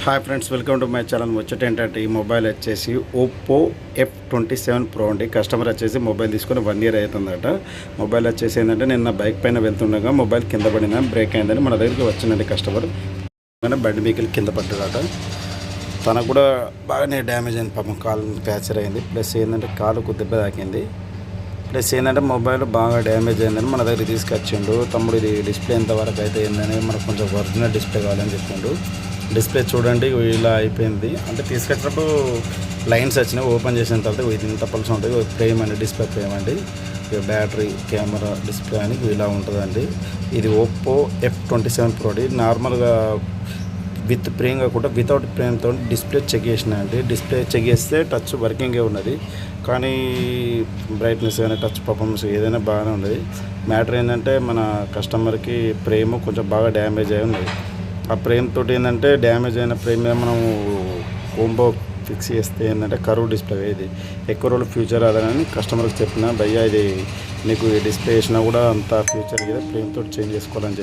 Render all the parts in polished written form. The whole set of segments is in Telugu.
Hi friends, welcome to my channel. వచ్చేటంటే ఈ మొబైల్ వచ్చేసి ఓప్పో F27 Pro అండి. కస్టమర్ వచ్చేసి మొబైల్ తీసుకొని 1 year అవుతుందట. మొబైల్ వచ్చేసి ఏంటంటే నిన్న బైక్ పైన వెళ్తుండగా మొబైల్ కింద పడిన బ్రేక్ అయిందని మన దగ్గరికి వచ్చిందండి కస్టమర్. బండి మీకల్ కింద పడ్డాడట. తనకు కూడా బాగానే డ్యామేజ్ అయింది, పాపం కాలు ఫ్రాక్చర్ అయింది. ప్లస్ ఏంటంటే కాలుకు దెబ్బ తాకింది. ప్లస్ ఏంటంటే మొబైల్ బాగా డ్యామేజ్ అయిందని మన దగ్గరికి తీసుకొచ్చిండు. తమ్ముడు ఇది డిస్ప్లే ఎంతవరకు అయితే ఏందని మనకు కొంచెం ఒరిజినల్ డిస్ప్లే కావాలని చెప్పిండు. డిస్ప్లే చూడండి ఇలా అయిపోయింది. అంటే తీసుకొచ్చినప్పుడు లైన్స్ వచ్చినాయి. ఓపెన్ చేసిన తర్వాత ఇది ఇంత పల్స్ ఉంటుంది. ఫ్రేమ్ అండి, డిస్ప్లే ఫ్రేమ్ అండి, బ్యాటరీ, కెమెరా, డిస్ప్లే అని ఇలా ఉంటుందండి. ఇది ఓప్పో F27 Pro. నార్మల్గా విత్ ఫ్రేమ్ కాకుండా వితౌట్ ఫ్రేమ్తో డిస్ప్లే చెక్ చేసిన అండి. డిస్ప్లే చెక్ చేస్తే టచ్ వర్కింగే ఉన్నది, కానీ బ్రైట్నెస్ కానీ టచ్ పర్ఫార్మెన్స్ ఏదైనా బాగానే ఉన్నది. మ్యాటర్ ఏంటంటే మన కస్టమర్కి ఫ్రేమ్ కొంచెం బాగా డ్యామేజ్ అయి ఉన్నది. ఆ ఫ్రేమ్ తోటి ఏంటంటే డ్యామేజ్ అయిన ఫ్రేమ్ మీద మనం కోంబో ఫిక్స్ చేస్తే ఏంటంటే కర్వ్ డిస్ప్లే ఇది ఎక్కువ రోజులు ఫ్యూచర్ అదని కస్టమర్కి చెప్పిన. భయ్యా ఇది నీకు ఈ డిస్ప్లే వేసినా కూడా అంత ఫ్యూచర్ కదా, ఫ్రేమ్ తోటి చేంజ్ చేసుకోవాలని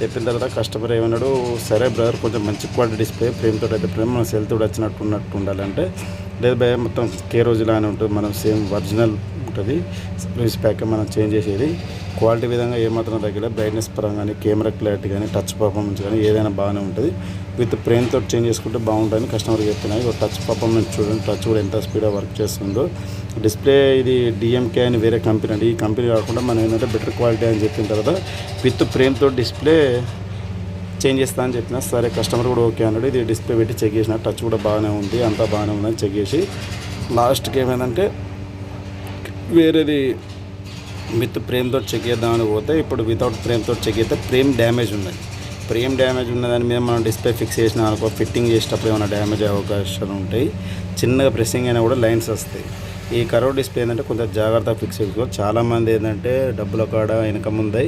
చెప్పిన తర్వాత కస్టమర్ ఏమన్నాడు, సరే బ్రదర్ కొంచెం మంచి క్వాలిటీ డిస్ప్లే ఫ్రేమ్ తోటి అయితే ఫ్రేమ్ మన సెల్ తోటి వచ్చినట్టు ఉండాలంటే, లేదు భయ్యా మొత్తం రోజులానే ఉంటుంది, మనం సేమ్ ఒరిజినల్ ఉంటుంది, సర్వీస్ ప్యాక్ మనం చేంజ్ చేసేది. క్వాలిటీ విధంగా ఏమాత్రం తగ్గలే. బ్రైట్నెస్ పరంగా కానీ, కెమెరా క్లారిటీ కానీ, టచ్ పర్ఫార్మెన్స్ కానీ ఏదైనా బాగానే ఉంటుంది. విత్ ఫ్రేమ్ తోటి చేంజ్ చేసుకుంటే బాగుంటుందని కస్టమర్కి చెప్పినాయి. టచ్ పర్ఫార్మెన్స్ చూడండి, టచ్ కూడా ఎంత స్పీడ్గా వర్క్ చేస్తుందో. డిస్ప్లే ఇది DMK అని వేరే కంపెనీ అండి. ఈ కంపెనీ కాకుండా మనం ఏంటంటే బెటర్ క్వాలిటీ అని చెప్పిన తర్వాత విత్ ఫ్రేమ్ తోటి డిస్ప్లే చేంజ్ చేస్తా అని చెప్పిన. సరే కస్టమర్ కూడా ఓకే అన్నాడు. ఇది డిస్ప్లే పెట్టి చెక్ చేసిన, టచ్ కూడా బాగానే ఉంది, అంతా బాగానే ఉందని చెక్ చేసి లాస్ట్కి ఏమైందంటే వేరేది విత్ ఫ్రేమ్ తోటి చెక్ చేద్దామని పోతే ఇప్పుడు వితౌట్ ఫ్రేమ్ తోటి చెక్ చేస్తే ఫ్రేమ్ డ్యామేజ్ ఉన్నది. ఫ్రేమ్ డ్యామేజ్ ఉన్న దాని మీద మనం డిస్ప్లే ఫిక్స్ చేసిన అనుకో, ఫిట్టింగ్ చేసేటప్పుడు ఏమైనా డ్యామేజ్ అయ్యే అవకాశాలు ఉంటాయి. చిన్నగా ప్రెస్సింగ్ అయినా కూడా లైన్స్ వస్తాయి. ఈ కర్వ్ డిస్ప్లే ఏంటంటే కొంచెం జాగ్రత్తగా ఫిక్స్ చేసుకోవాలి. చాలామంది ఏంటంటే డబ్బుల కాడ వెనక ముందై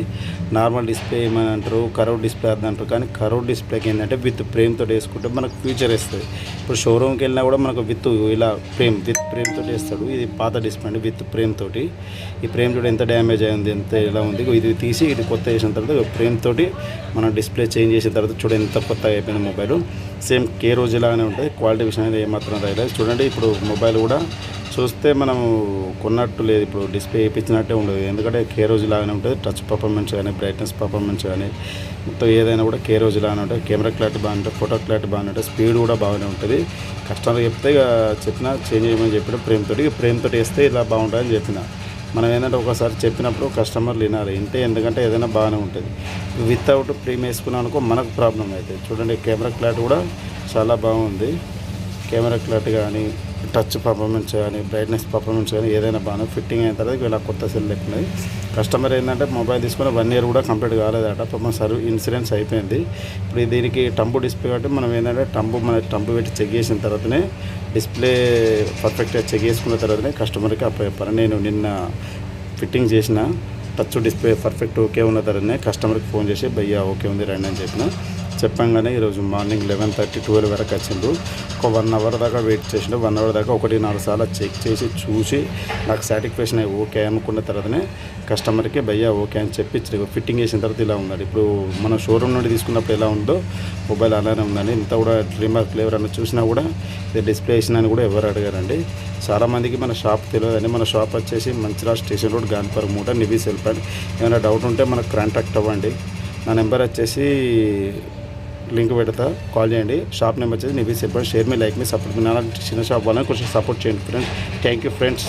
నార్మల్ డిస్ప్లే ఏమని అంటారు, కర్వ్ డిస్ప్లే అది అంటారు. కానీ కర్వ్ డిస్ప్లేకి ఏంటంటే విత్ ఫ్రేమ్ తోటి వేసుకుంటే మనకు ఫ్యూచర్ ఇస్తుంది. ఇప్పుడు షోరూమ్కి వెళ్ళినా కూడా మనకు విత్ ఇలా విత్ ఫ్రేమ్ తోటి వేస్తాడు. ఇది పాత డిస్ప్లే అండి, విత్ ఫ్రేమ్ తోటి. ఈ ఫ్రేమ్ తోటి ఎంత డ్యామేజ్ అయింది, ఎంత ఇలా ఉంది, ఇది తీసి ఇది కొత్త వేసిన తర్వాత ఫ్రేమ్ తోటి మనం డిస్ప్లే చేంజ్ చేసిన తర్వాత చూడండి ఎంత కొత్తగా అయిపోయింది మొబైల్. సేమ్ రోజు లాగానే ఉంటుంది. క్వాలిటీ విషయం అనేది ఏమాత్రం రాయలేదు. చూడండి ఇప్పుడు మొబైల్ కూడా చూస్తే మనం కొన్నట్టు లేదు, ఇప్పుడు డిస్ప్లే వేయించినట్టే ఉండదు. ఎందుకంటే రోజు లాగానే ఉంటుంది. టచ్ పర్ఫార్మెన్స్ కానీ, బ్రైట్నెస్ పర్ఫార్మెన్స్ కానీ మొత్తం ఏదైనా కూడా రోజు లాగానే ఉంటుంది. కెమెరా క్లారిటీ బాగానే ఉంటుంది, ఫోటో క్లారిటీ బాగానే ఉంటుంది, స్పీడ్ కూడా బాగానే ఉంటుంది. కస్టమర్ చెప్తే ఇక చెప్పిన చేంజ్ చేయమని చెప్పిన ఫ్రేమ్ తోటి వేస్తే ఇలా బాగుంటుందని చెప్పిన. మనం ఏంటంటే ఒకసారి చెప్పినప్పుడు కస్టమర్లు వినాలి ఇంతే, ఎందుకంటే ఏదైనా బాగానే ఉంటుంది. వితౌట్ ఫ్రేమ్ వేసుకున్నాం అనుకో మనకు ప్రాబ్లం అవుతుంది. చూడండి కెమెరా క్లారిటీ కూడా చాలా బాగుంది. కెమెరా క్లారిటీ కానీ, టచ్ పర్ఫార్మెన్స్ కానీ, బ్రైట్నెస్ పర్ఫార్మెన్స్ కానీ ఏదైనా బాగా ఫిట్టింగ్ అయిన తర్వాత ఇలా కొత్త సెల్ ఎక్కున్నది. కస్టమర్ ఏంటంటే మొబైల్ తీసుకుని 1 year కూడా కంప్లీట్ కాలేదట. పాపం ఇన్సూరెన్స్ అయిపోయింది. ఇప్పుడు దీనికి టంబు డిస్ప్లే కాబట్టి మనం ఏంటంటే టంబు పెట్టి చెక్ చేసిన తర్వాతనే డిస్ప్లే పర్ఫెక్ట్గా చెక్ చేసుకున్న తర్వాతనే కస్టమర్కి అప్పచెప్పారు. నేను నిన్న ఫిట్టింగ్ చేసిన టచ్ డిస్ప్లే పర్ఫెక్ట్ ఓకే ఉన్న తర్వాతనే కస్టమర్కి ఫోన్ చేసి భయ్యా ఓకే ఉంది రండి అని చెప్పంగానే ఈరోజు మార్నింగ్ 11:30, 12 వరకు వచ్చిండు. ఒక 1 hour దాకా వెయిట్ చేసిండు. 1 hour దాకా 1-4 సార్లు చెక్ చేసి చూసి నాకు సాటిస్ఫాక్షన్ అయ్యి ఓకే అనుకున్న తర్వాతనే కస్టమర్కి భయ్యా ఓకే అని చెప్పి ఫిట్టింగ్ చేసిన తర్వాత ఇలా ఉందండి. ఇప్పుడు మనం షోరూమ్ నుండి తీసుకున్నప్పుడు ఎలా ఉందో మొబైల్ అలానే ఉందండి. ఇంత కూడా రిమార్క్ ఎవరైనా చూసినా కూడా ఇది డిస్ప్లే వేసినా కూడా ఎవరు అడిగారండి. చాలామందికి మన షాప్ తెలియదండి. మన షాప్ వచ్చేసి మంచిర్యాల స్టేషన్ రోడ్, గాన్పర్ మూట, నివీ సెల్ ప్యాడ్. ఏమైనా డౌట్ ఉంటే మనకు కాంటాక్ట్ అవ్వండి. నా నెంబర్ వచ్చేసి లింక్ పెడతా, కాల్ చేయండి. షాప్ నెంబర్ వచ్చేసి నివీ సెల్ ప్యాడ్. షేర్ మీ, లైక్ మీ, సపోర్ట్ మీ. నా చిన్న షాప్ వాళ్ళని కొంచెం సపోర్ట్ చేయండి ఫ్రెండ్స్. Thank you friends.